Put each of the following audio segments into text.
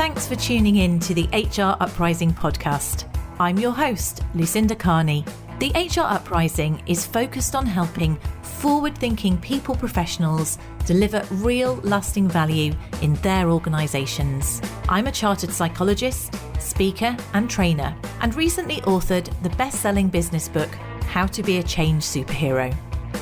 Thanks for tuning in to the HR Uprising podcast. I'm your host, Lucinda. The HR Uprising is focused on helping forward-thinking people professionals deliver real lasting value in their organisations. I'm a chartered psychologist, speaker and trainer, and recently authored the best-selling business book, How to Be a Change Superhero.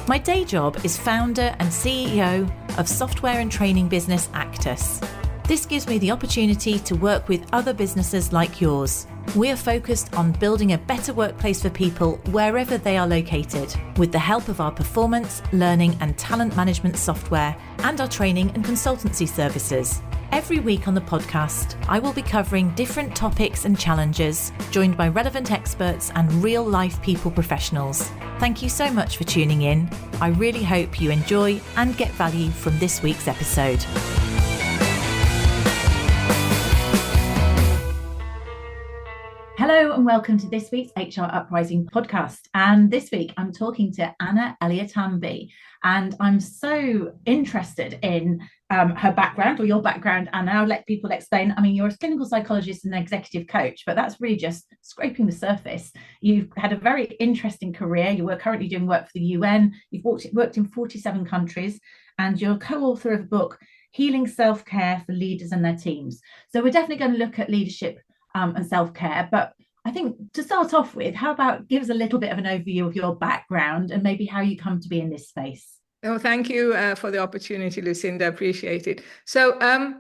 My day job is founder and CEO of software and training business Actus. This gives me the opportunity to work with other businesses like yours. We are focused on building a better workplace for people wherever they are located, with the help of our performance, learning and talent management software and our training and consultancy services. Every week on the podcast, I will be covering different topics and challenges, joined by relevant experts and real-life people professionals. Thank you so much for tuning in. I really hope you enjoy and get value from this week's episode. Hello and welcome to this week's HR Uprising podcast. And this week I'm talking to Anna Eliatamby, and I'm so interested in her background, or your background, Anna. I'll let people explain. I mean, you're a clinical psychologist and an executive coach, but that's really just scraping the surface. You've had a very interesting career. You were currently doing work for the UN. You've worked in 47 countries, and you're co-author of a book, Healing Self-Care for Leaders and Their Teams. So we're definitely going to look at leadership and self-care. But I think to start off with, how about give us a little bit of an overview of your background and maybe how you come to be in this space? Oh, thank you for the opportunity, Lucinda. Appreciate it. So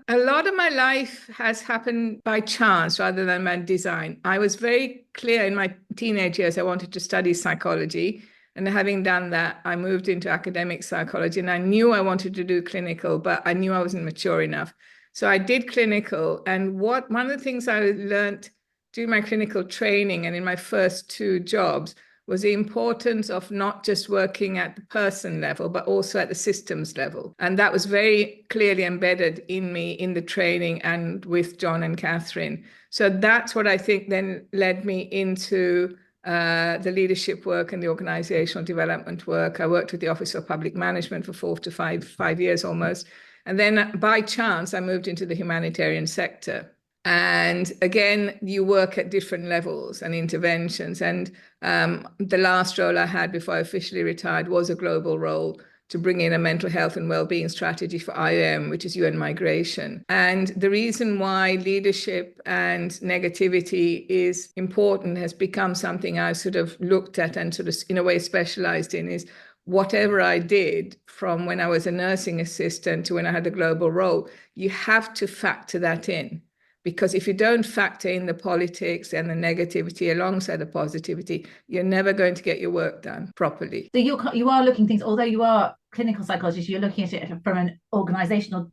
a lot of my life has happened by chance rather than by design. I was very clear in my teenage years I wanted to study psychology. And having done that, I moved into academic psychology, and I knew I wanted to do clinical, but I knew I wasn't mature enough. So I did clinical, and one of the things I learned during my clinical training and in my first two jobs was the importance of not just working at the person level, but also at the systems level. And that was very clearly embedded in me in the training and with John and Catherine. So that's what I think then led me into the leadership work and the organizational development work. I worked with the Office of Public Management for 4 to 5 years almost. And then by chance, I moved into the humanitarian sector. And again, you work at different levels and interventions. And the last role I had before I officially retired was a global role to bring in a mental health and well-being strategy for IOM, which is UN migration. And the reason why leadership and negativity is important has become something I sort of looked at and sort of in a way specialized in is whatever I did from when I was a nursing assistant to when I had a global role, you have to factor that in. Because if you don't factor in the politics and the negativity alongside the positivity, you're never going to get your work done properly. So you are looking things, although you are clinical psychologist, you're looking at it from an organisational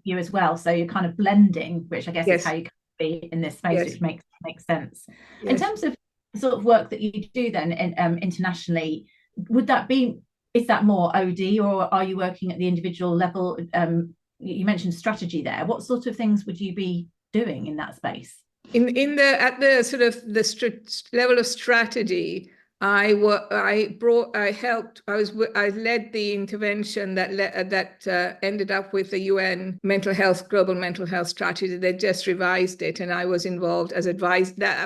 view as well. So you're kind of blending, which I guess is how you can be in this space, which makes sense. Yes. In terms of the sort of work that you do then internationally, is that more OD, or are you working at the individual level? You mentioned strategy there. What sort of things would you be doing in that space? At the sort of the level of strategy, I led the intervention that ended up with the UN global mental health strategy. They just revised it, and I was involved as I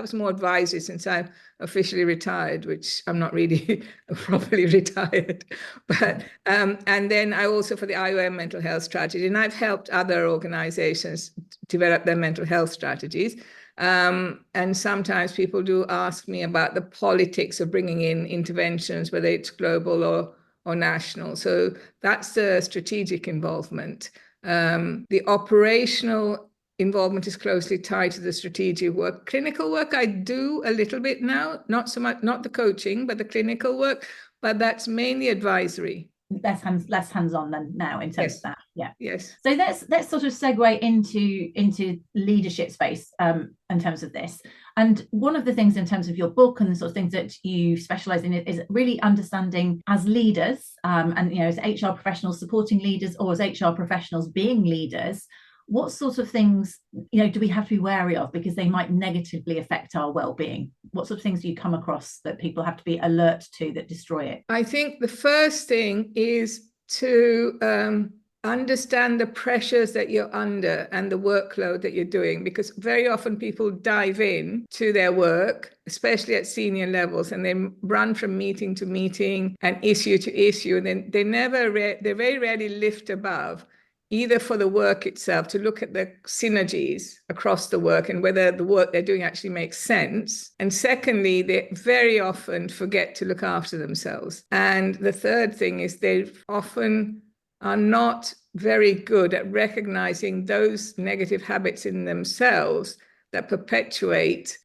was more advisory since I'm officially retired, which I'm not really properly retired. But and then I also for the IOM mental health strategy, and I've helped other organizations develop their mental health strategies. And sometimes people do ask me about the politics of bringing in interventions, whether it's global or national. So that's the strategic involvement. The operational involvement is closely tied to the strategic work. Clinical work I do a little bit now, not so much, not the coaching, but the clinical work, but that's mainly advisory. Less hands-on than now in terms of that. Yeah. Yes. So let's sort of segue into leadership space in terms of this. And one of the things in terms of your book and the sort of things that you specialize in is really understanding as leaders and as HR professionals supporting leaders, or as HR professionals being leaders, what sort of things, do we have to be wary of because they might negatively affect our well-being? What sort of things do you come across that people have to be alert to that destroy it? I think the first thing is to understand the pressures that you're under and the workload that you're doing, because very often people dive in to their work, especially at senior levels, and they run from meeting to meeting and issue to issue, and then they very rarely lift above, either for the work itself, to look at the synergies across the work and whether the work they're doing actually makes sense. And secondly, they very often forget to look after themselves. And the third thing is they often are not very good at recognizing those negative habits in themselves that perpetuate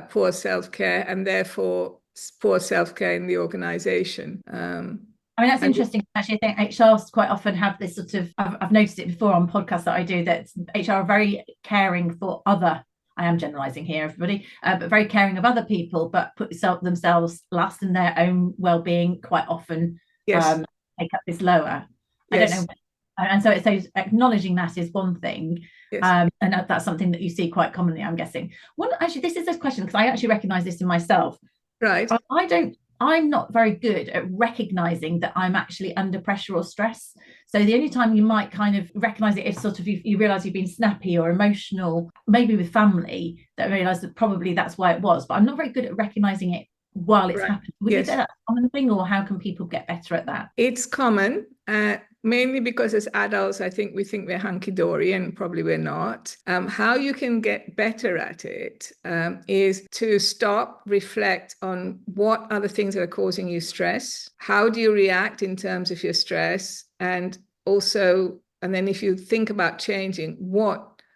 poor self-care, and therefore poor self-care in the organization. I mean, that's interesting. Actually, I think HR quite often have this sort of, I've noticed it before on podcasts that I do, that HR are very caring for other, I am generalizing here, everybody, but very caring of other people, but put themselves last, and their own well-being quite often take up this lower. Yes. I don't know. And so acknowledging that is one thing. Yes. And that's something that you see quite commonly, I'm guessing. Actually, this is a question, because I actually recognize this in myself. Right. I'm not very good at recognizing that I'm actually under pressure or stress. So the only time you might kind of recognize it, if sort of you realize you've been snappy or emotional, maybe with family, that I realize that probably that's why it was. But I'm not very good at recognizing it while it's happening. Would you say that's a common thing, or how can people get better at that? It's common, mainly because as adults, I think we think we're hunky-dory, and probably we're not. How you can get better at it is to stop, reflect on what are the things that are causing you stress. How do you react in terms of your stress? And then if you think about changing,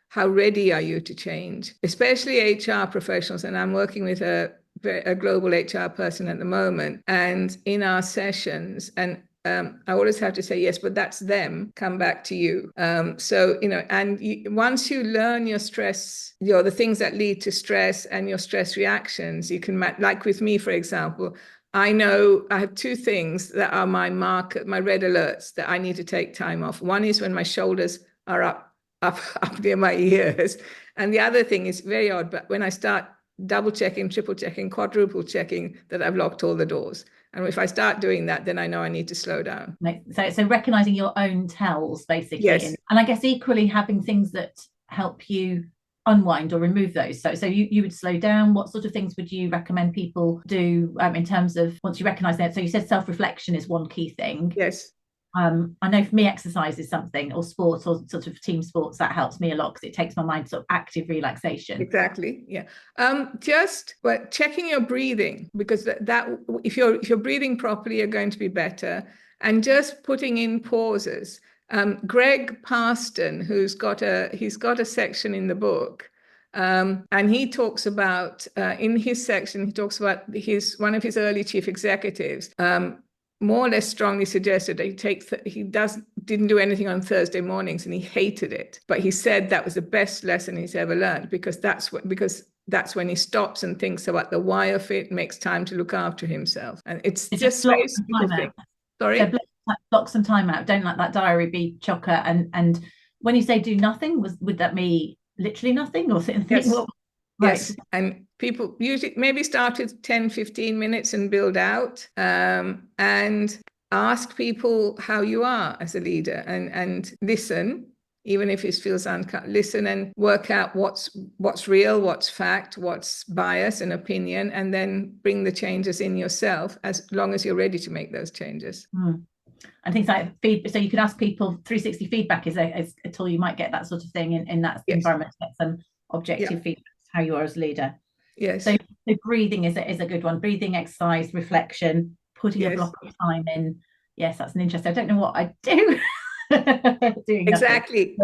how ready are you to change? Especially HR professionals, and I'm working with a global HR person at the moment, and in our sessions, and I always have to say, yes, but that's them, come back to you. Once you learn your stress, the things that lead to stress and your stress reactions, you can, like with me, for example, I know I have two things that are my red alerts that I need to take time off. One is when my shoulders are up near my ears. And the other thing is very odd, but when I start double checking, triple checking, quadruple checking that I've locked all the doors. And if I start doing that, then I know I need to slow down. So recognizing your own tells, basically. Yes. And I guess equally having things that help you unwind or remove those. So you would slow down. What sort of things would you recommend people do in terms of, once you recognize that? So you said self-reflection is one key thing. Yes. I know for me, exercise is something, or sports, or sort of team sports, that helps me a lot, because it takes my mind to sort of active relaxation. Exactly. Yeah. Checking your breathing, because that if you're breathing properly, you're going to be better. And just putting in pauses. Greg Parston, he's got a section in the book. And he talks about in his section, he talks about one of his early chief executives. More or less strongly suggested that he didn't do anything on Thursday mornings, and he hated it. But he said that was the best lesson he's ever learned, because that's when he stops and thinks about the why of it, makes time to look after himself. And it's just very simple thing. Sorry? So block some time out. Don't let that diary be chocker. And when you say do nothing, would that mean literally nothing, or something? Yes. Yes, and people usually maybe start with 10, 15 minutes and build out, and ask people how you are as a leader, and listen, even if it feels listen and work out what's real, what's fact, what's bias and opinion, and then bring the changes in yourself as long as you're ready to make those changes. And things like feedback. So you could ask people, 360 feedback is a tool. You might get that sort of thing in that environment to get some objective feedback. How you are as a leader. Yes. So breathing is a good one. Breathing, exercise, reflection, putting a block of time in. Yes, that's an interesting. I don't know what I do. Exactly.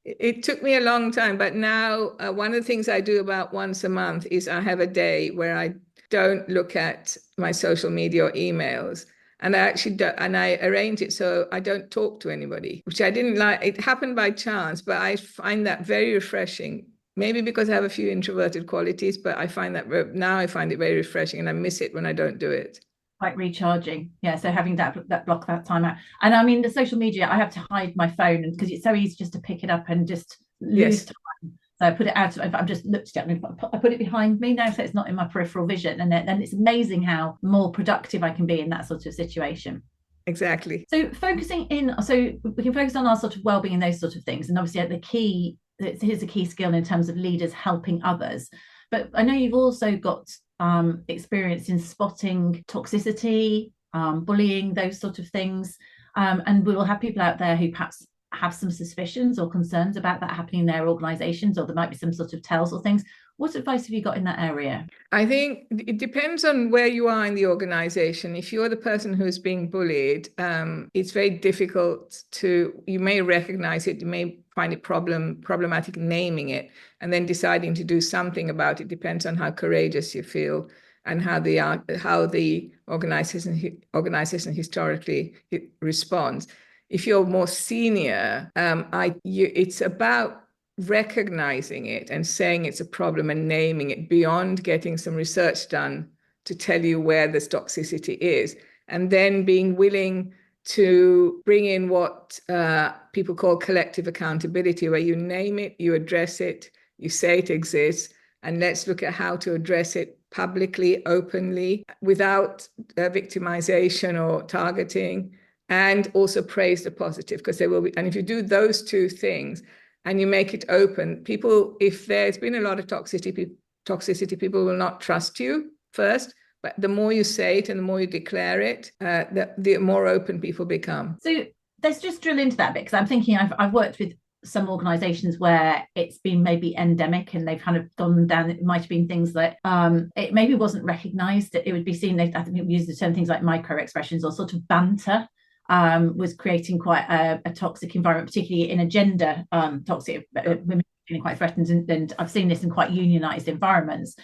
It took me a long time, but now one of the things I do about once a month is I have a day where I don't look at my social media or emails. And I actually do, and I arrange it so I don't talk to anybody, which I didn't like. It happened by chance, but I find that very refreshing. Maybe because I have a few introverted qualities, but I find it very refreshing, and I miss it when I don't do it. Quite recharging. Yeah. So having that block that time out. And I mean, the social media, I have to hide my phone, because it's so easy just to pick it up and just lose time. So I put it out. I've just looked at it. I put it behind me now, so it's not in my peripheral vision. And then it's amazing how more productive I can be in that sort of situation. Exactly. So we can focus on our sort of well-being and those sort of things. And obviously here's a key skill in terms of leaders helping others. But I know you've also got experience in spotting toxicity, bullying, those sort of things. And we will have people out there who perhaps have some suspicions or concerns about that happening in their organisations, or there might be some sort of tells or things. What advice have you got in that area? I think it depends on where you are in the organization. If you're the person who's being bullied, it's very difficult you may recognize it, you may find it problematic naming it, and then deciding to do something about it. Depends on how courageous you feel and how the organization historically responds. If you're more senior, it's about recognizing it and saying it's a problem and naming it beyond getting some research done to tell you where this toxicity is, and then being willing to bring in what people call collective accountability, where you name it, you address it, you say it exists, and let's look at how to address it publicly, openly, without victimization or targeting, and also praise the positive, because there will be, and if you do those two things and you make it open, people, if there's been a lot of toxicity, people will not trust you first, but the more you say it and the more you declare it, the more open people become. So let's just drill into that a bit, because I'm thinking I've worked with some organizations where it's been maybe endemic and they've kind of gone down. It might have been things that it maybe wasn't recognized. It would be seen, I think we use the term things like micro expressions or sort of banter was creating quite a toxic environment, particularly in a gender toxic, women feeling quite threatened, and I've seen this in quite unionized environments.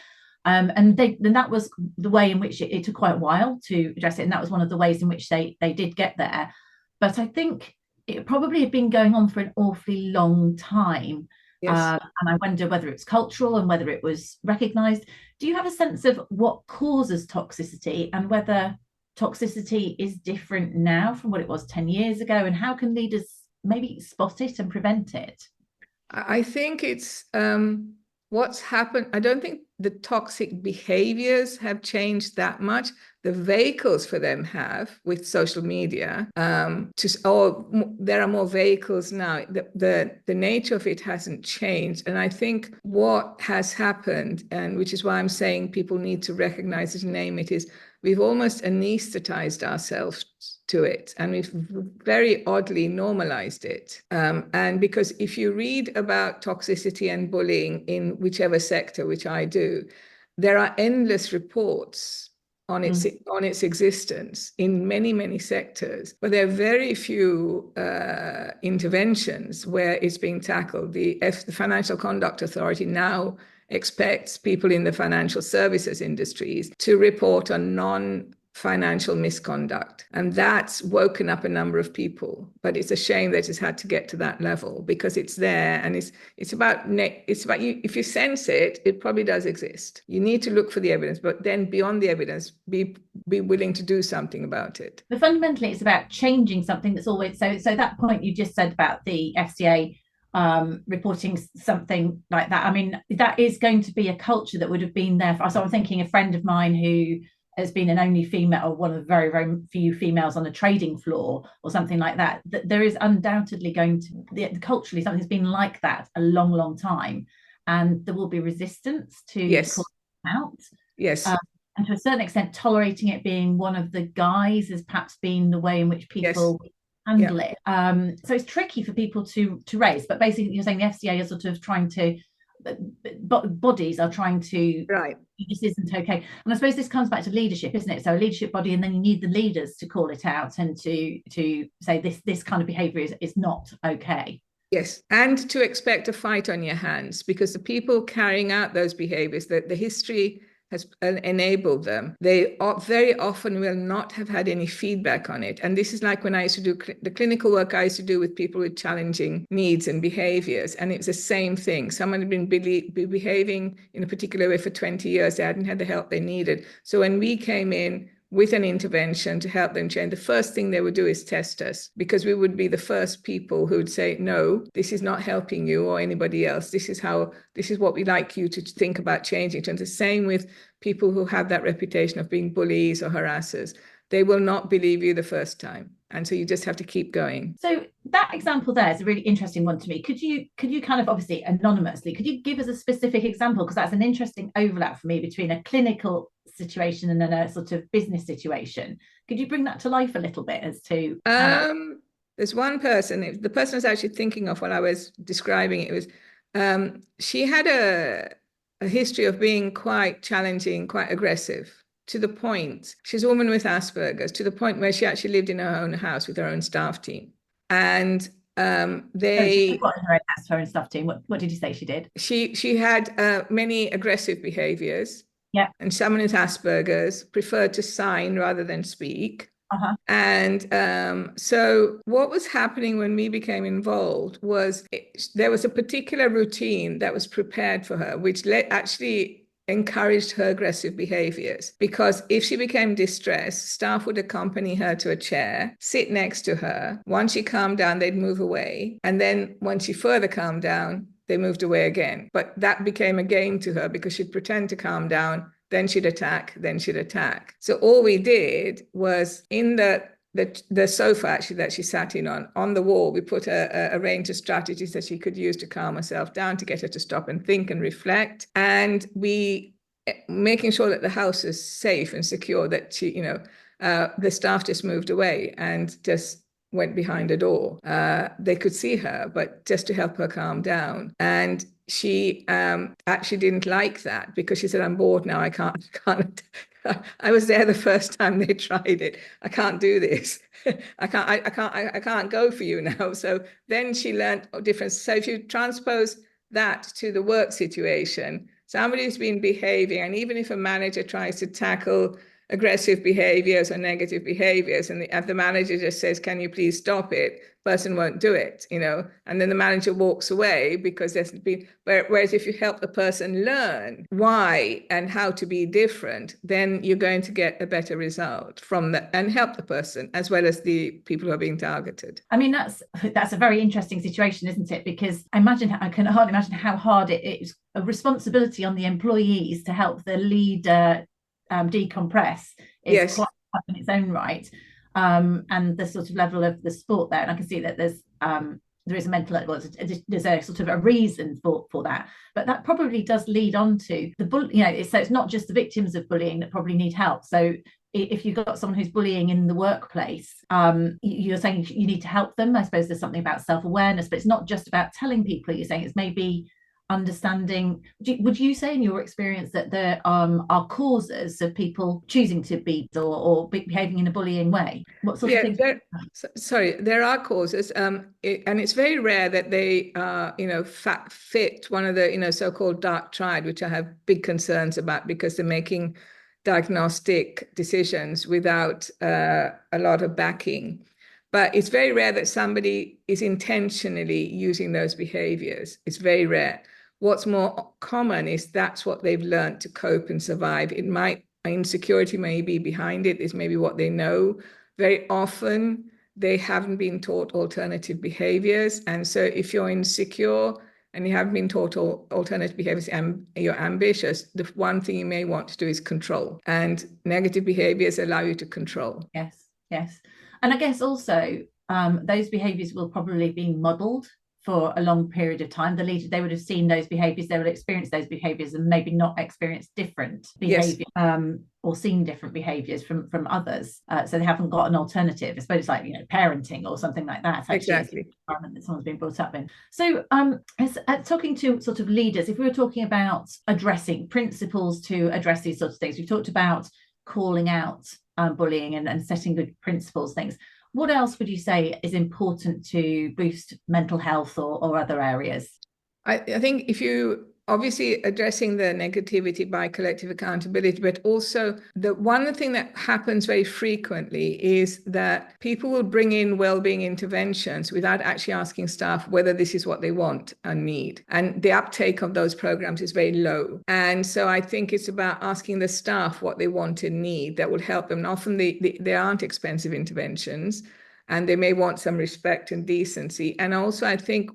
And that was the way in which it took quite a while to address it, and that was one of the ways in which they did get there. But I think it probably had been going on for an awfully long time. Yes. And I wonder whether it's cultural and whether it was recognized. Do you have a sense of what causes toxicity and whether toxicity is different now from what it was 10 years ago, and how can leaders maybe spot it and prevent it? I think it's what's happened. I don't think the toxic behaviors have changed that much. The vehicles for them have, with social media, there are more vehicles now. The nature of it hasn't changed. And I think what has happened, and which is why I'm saying people need to recognize it and name it, is we've almost anesthetized ourselves to it, and we've very oddly normalized it. And because if you read about toxicity and bullying in whichever sector, which I do, there are endless reports on its existence in many, many sectors, but there are very few interventions where it's being tackled. The Financial Conduct Authority now expects people in the financial services industries to report on non-financial misconduct. And that's woken up a number of people. But it's a shame that it's had to get to that level, because it's there, and it's about you. If you sense it, it probably does exist. You need to look for the evidence, but then beyond the evidence, be willing to do something about it. But fundamentally, it's about changing something that's always so that point you just said about the FCA reporting something like that. I mean, that is going to be a culture that would have been there. So I'm thinking a friend of mine who has been an only female, or one of the very, very few females on a trading floor or something like that. There is undoubtedly going to be, culturally, something's been like that a long, long time. And there will be resistance to call it out. Yes. And to a certain extent, tolerating it being one of the guys has perhaps been the way in which people handle it. So it's tricky for people to raise, but basically you're saying the FCA is sort of trying to, bodies are trying to, right, this isn't okay. And I suppose this comes back to leadership, isn't it? So a leadership body, and then you need the leaders to call it out and to say this kind of behavior is not okay. Yes, and to expect a fight on your hands, because the people carrying out those behaviors, the history has enabled them. They very often will not have had any feedback on it. And this is like when I used to do the clinical work I used to do with people with challenging needs and behaviors. And it's the same thing. Someone had been behaving in a particular way for 20 years. They hadn't had the help they needed. So when we came in with an intervention to help them change, the first thing they would do is test us, because we would be the first people who would say, no, this is not helping you or anybody else. This is what we'd like you to think about changing. And the same with people who have that reputation of being bullies or harassers. they will not believe you the first time. And so you just have to keep going. So that example there is a really interesting one to me. Could you kind of, obviously anonymously, could you give us a specific example? Because that's an interesting overlap for me between a clinical situation and then a sort of business situation. Could you bring that to life a little bit as to there's one person, the person I was actually thinking of while I was describing it, was she had a history of being quite challenging, quite aggressive, to the point, she's a woman with Asperger's, to the point where she actually lived in her own house with her own staff team. And she got in her own staff team. What did you say she did? She had many aggressive behaviours. Yeah. And someone with Asperger's preferred to sign rather than speak. And so what was happening when we became involved was there was a particular routine that was prepared for her, which actually encouraged her aggressive behaviors. Because if she became distressed, staff would accompany her to a chair, sit next to her. Once she calmed down, they'd move away. And then once she further calmed down, they moved away again. But that became a game to her because she'd pretend to calm down, then she'd attack, then she'd attack. So all we did was in the sofa actually that she sat in on the wall, we put a range of strategies that she could use to calm herself down, to get her to stop and think and reflect. And we making sure that the house is safe and secure, that she, the staff just moved away and just went behind a door. They could see her, but just to help her calm down. And she actually didn't like that because she said, I'm bored now. I can't. I was there the first time they tried it. I can't do this. I can't go for you now. So then she learned different. So if you transpose that to the work situation, somebody's been behaving, and even if a manager tries to tackle aggressive behaviors or negative behaviors, and the manager just says, can you please stop it? Person won't do it, and then the manager walks away because there's been, whereas if you help the person learn why and how to be different, then you're going to get a better result from that and help the person as well as the people who are being targeted. I mean, that's a very interesting situation, isn't it? Because I can hardly imagine how hard it is, a responsibility on the employees to help the leader decompress is quite tough in its own right, and the sort of level of the sport there, and I can see that there is a mental, there's a sort of a reason for that, but that probably does lead on to the so it's not just the victims of bullying that probably need help. So if you've got someone who's bullying in the workplace, you're saying you need to help them. I suppose there's something about self-awareness, but it's not just about telling people. You're saying it's maybe understanding. Would you say in your experience that there are causes of people choosing to be or behaving in a bullying way? What sort of things? There are causes, and it's very rare that they fit one of the so-called dark triad, which I have big concerns about because they're making diagnostic decisions without a lot of backing. But it's very rare that somebody is intentionally using those behaviors. It's very rare. What's more common is that's what they've learned to cope and survive. Insecurity may be behind it. It's maybe what they know. Very often, they haven't been taught alternative behaviors. And so if you're insecure and you haven't been taught alternative behaviors and you're ambitious, the one thing you may want to do is control. And negative behaviors allow you to control. Yes. And I guess also those behaviors will probably be modeled for a long period of time. The leader, they would have seen those behaviors, they would experience those behaviors and maybe not experience different behavior, or seen different behaviors from others. So they haven't got an alternative. I suppose it's like, parenting or something like that. Exactly. The environment that someone's been brought up in. So talking to sort of leaders, if we were talking about addressing principles to address these sorts of things, we've talked about calling out bullying and setting good principles, things. What else would you say is important to boost mental health or other areas? I think if you obviously addressing the negativity by collective accountability, but also the one thing that happens very frequently is that people will bring in well-being interventions without actually asking staff whether this is what they want and need. And the uptake of those programs is very low. And so I think it's about asking the staff what they want and need that will help them. And often they aren't expensive interventions, and they may want some respect and decency. And also I think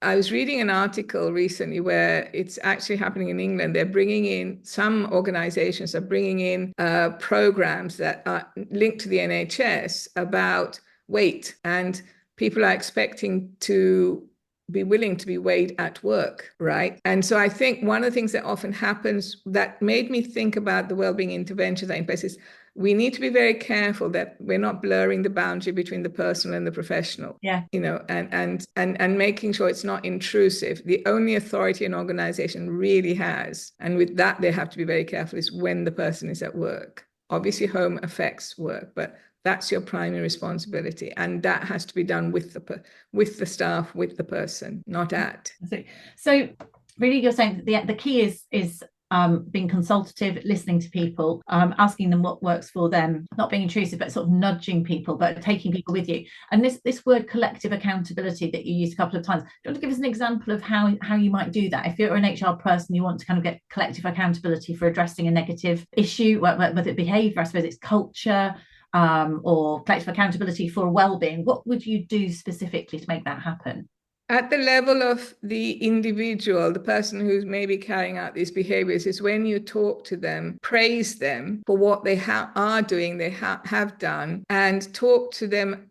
I was reading an article recently where it's actually happening in England. They're bringing in, some organizations are bringing in programs that are linked to the NHS about weight, and people are expecting to be willing to be weighed at work, right? And so I think one of the things that often happens that made me think about the wellbeing interventions that are in place is we need to be very careful that we're not blurring the boundary between the personal and the professional. Yeah. You know, and making sure it's not intrusive. The only authority an organization really has, and with that they have to be very careful, is when the person is at work. Obviously, home affects work, but that's your primary responsibility, and that has to be done with the staff, with the person, not at. So really, you're saying that the key is being consultative, listening to people, asking them what works for them, not being intrusive, but sort of nudging people, but taking people with you. And this word collective accountability that you used a couple of times, do you want to give us an example of how you might do that? If you're an HR person, you want to kind of get collective accountability for addressing a negative issue, whether it behaviour, I suppose it's culture, or collective accountability for well-being, what would you do specifically to make that happen? At the level of the individual, the person who's maybe carrying out these behaviors, is when you talk to them, praise them for what they are doing, they have done, and talk to them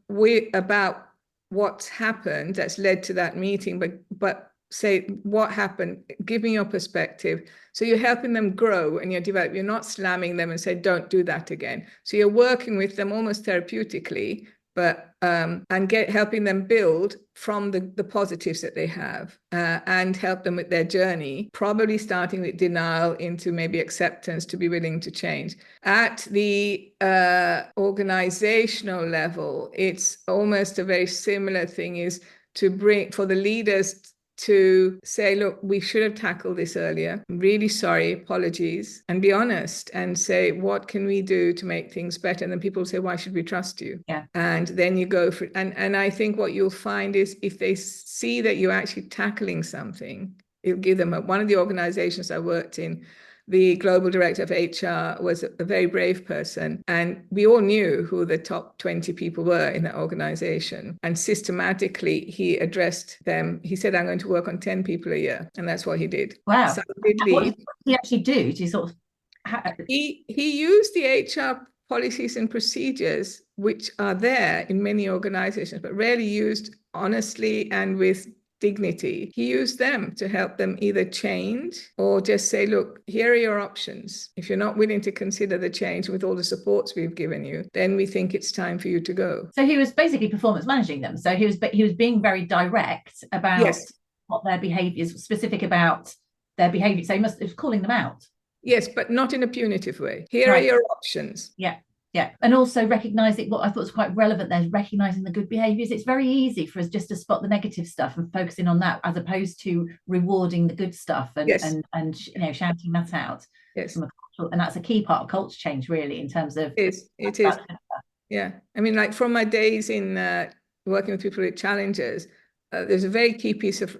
about what's happened that's led to that meeting, but say what happened, give me your perspective. So you're helping them grow and you're developing, you're not slamming them and say, don't do that again. So you're working with them almost therapeutically, but helping them build from the positives that they have, and help them with their journey, probably starting with denial into maybe acceptance, to be willing to change. At the organizational level, it's almost a very similar thing, is to bring for the leaders to say, look, we should have tackled this earlier. I'm really sorry, apologies, and be honest and say, what can we do to make things better? And then people say, why should we trust you? Yeah. And then you go for it. And I think what you'll find is if they see that you're actually tackling something, it'll give them one of the organizations I worked in, the global director of HR was a very brave person. And we all knew who the top 20 people were in that organization. And systematically, he addressed them. He said, I'm going to work on 10 people a year. And that's what he did. Wow. So he did what did he actually do? Do you sort of... He used the HR policies and procedures, which are there in many organizations, but rarely used honestly and with dignity. He used them to help them either change or just say, look, here are your options. If you're not willing to consider the change with all the supports we've given you, then we think it's time for you to go. So he was basically performance managing them. So he was being very direct about what their behaviours, specific about their behaviour. So he was calling them out. Yes, but not in a punitive way. Here are your options. Yeah. Yeah. And also recognizing what I thought was quite relevant there, recognizing the good behaviors. It's very easy for us just to spot the negative stuff and focusing on that, as opposed to rewarding the good stuff and you know, shouting that out. Yes. And that's a key part of culture change, really, in terms of it is. Yeah. I mean, like from my days in working with people with challenges, there's a very key piece of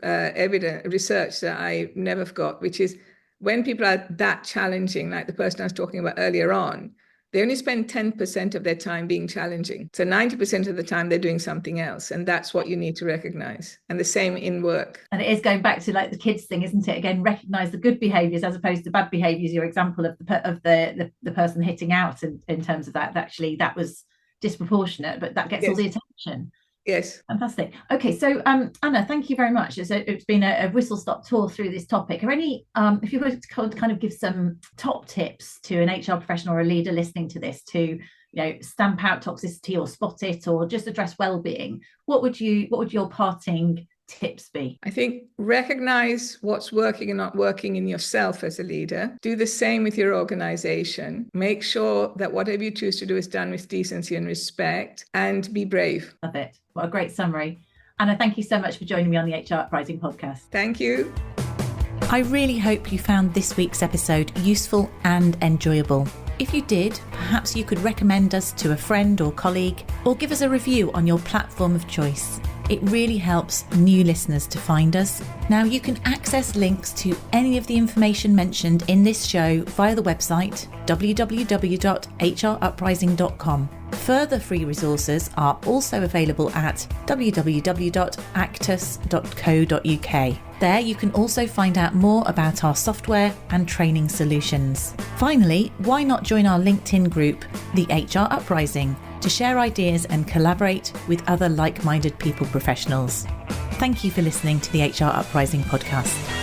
research that I never forgot, which is when people are that challenging, like the person I was talking about earlier on, they only spend 10% of their time being challenging. So 90% of the time they're doing something else. And that's what you need to recognize. And the same in work. And it is going back to like the kids thing, isn't it? Again, recognize the good behaviors as opposed to bad behaviors. Your example of the person hitting out in terms of that, actually that was disproportionate, but that gets all the attention. Yes. Fantastic. Okay, so Anna, thank you very much. It's been a whistle-stop tour through this topic. Are any, if you were to kind of give some top tips to an HR professional or a leader listening to this to, you know, stamp out toxicity or spot it or just address well-being, what would your parting tips be? I think recognize what's working and not working in yourself as a leader. Do the same with your organization. Make sure that whatever you choose to do is done with decency and respect, and be brave. Love it. What a great summary. Anna, thank you so much for joining me on the HR Uprising podcast. Thank you. I really hope you found this week's episode useful and enjoyable. If you did, perhaps you could recommend us to a friend or colleague, or give us a review on your platform of choice. It really helps new listeners to find us. Now you can access links to any of the information mentioned in this show via the website www.hruprising.com. Further free resources are also available at www.actus.co.uk. There you can also find out more about our software and training solutions. Finally, why not join our LinkedIn group, The HR Uprising, to share ideas and collaborate with other like-minded people professionals. Thank you for listening to the HR Uprising podcast.